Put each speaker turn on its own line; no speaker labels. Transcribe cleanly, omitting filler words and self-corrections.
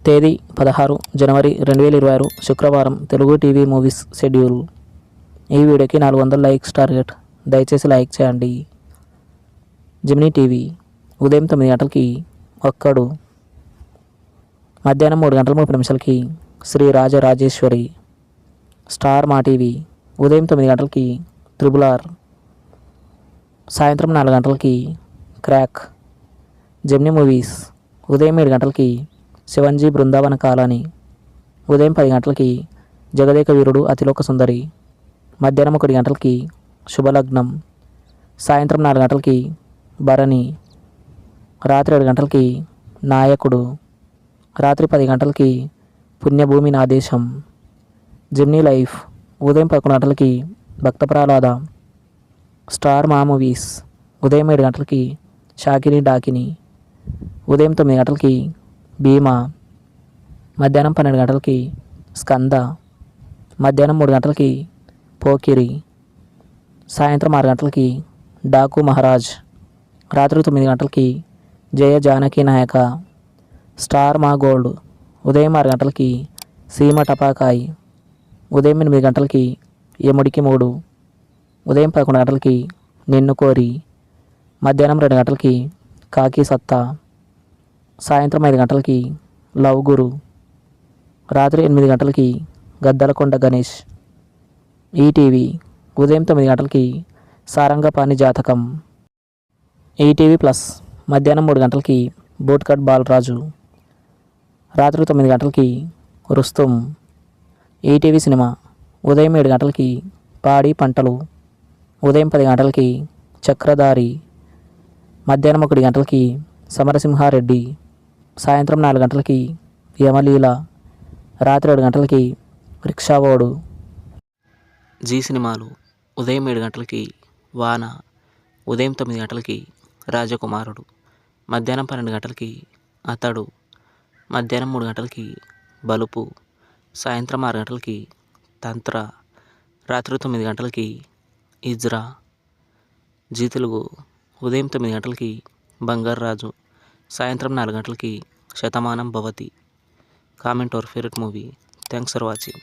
తేదీ 16 జనవరి 2026 శుక్రవారం. Telugu TV movies schedule. ఈ వీడియోకి 400 లైక్స్ టార్గెట్. దయచేసి లైక్ చేయండి. జెమినీ టీవీ ఉదయం 9 గంటలకి ఒక్కడు, మధ్యాహ్నం 3 గంటల 30 నిమిషాలకి శ్రీ రాజరాజేశ్వరి. స్టార్ మా టీవీ ఉదయం 9 గంటలకి త్రిబుల్ ఆర్, సాయంత్రం 4 గంటలకి క్రాక్. జెమినీ మూవీస్ ఉదయం 7 గంటలకి శివంజీ బృందావన కాలనీ, ఉదయం 10 గంటలకి జగదేక వీరుడు అతిలోక సుందరి, మధ్యాహ్నం 1 గంటలకి శుభలగ్నం, సాయంత్రం 4 గంటలకి భరణి, రాత్రి 7 గంటలకి నాయకుడు, రాత్రి 10 గంటలకి పుణ్యభూమి నా దేశం. జెమినీ లైఫ్ ఉదయం 11 గంటలకి భక్త ప్రహ్లాద. స్టార్ మా మూవీస్ ఉదయం 7 గంటలకి షాకిని డాకిని, ఉదయం 9 గంటలకి భీమా, మధ్యాహ్నం 12 గంటలకి స్కంద, మధ్యాహ్నం 3 గంటలకి పోకిరి, సాయంత్రం 6 గంటలకి డాకు మహారాజ్, రాత్రి 9 గంటలకి జయ జానకి నాయక. స్టార్ మా గోల్డ్ ఉదయం 6 గంటలకి సీమ టపాకాయ్, ఉదయం 8 గంటలకి యముడికి 3, ఉదయం 11 గంటలకి నిన్ను కోరి, మధ్యాహ్నం 2 గంటలకి కాకి సత్తా, సాయంత్రం 5 గంటలకి లవ్ గురు, రాత్రి 8 గంటలకి గద్దలకొండ గణేష్. ఈటీవీ ఉదయం 9 గంటలకి సారంగపాణి జాతకం. ఈటీవీ ప్లస్ మధ్యాహ్నం 3 గంటలకి బోట్కట్ బాలరాజు, రాత్రి 9 గంటలకి రుస్తుం. ఈటీవీ సినిమా ఉదయం 7 గంటలకి పాడి పంటలు, ఉదయం 10 గంటలకి చక్రధారి, మధ్యాహ్నం 1 గంటలకి సమరసింహారెడ్డి, సాయంత్రం 4 గంటలకి యమలీల, రాత్రి 7 గంటలకి రిక్షావోడు. జీ సినిమాలు ఉదయం 7 గంటలకి వాన, ఉదయం 9 గంటలకి రాజకుమారుడు, మధ్యాహ్నం 12 గంటలకి అతడు, మధ్యాహ్నం 3 గంటలకి బలుపు, సాయంత్రం 6 గంటలకి తంత్ర, రాత్రి 9 గంటలకి ఇజ్రా. జీ తెలుగు ఉదయం 9 గంటలకి బంగారాజు, సాయంత్రం 4 గంటలకి Shatamanam Bhavati. Comment your favourite movie. Thanks for watching.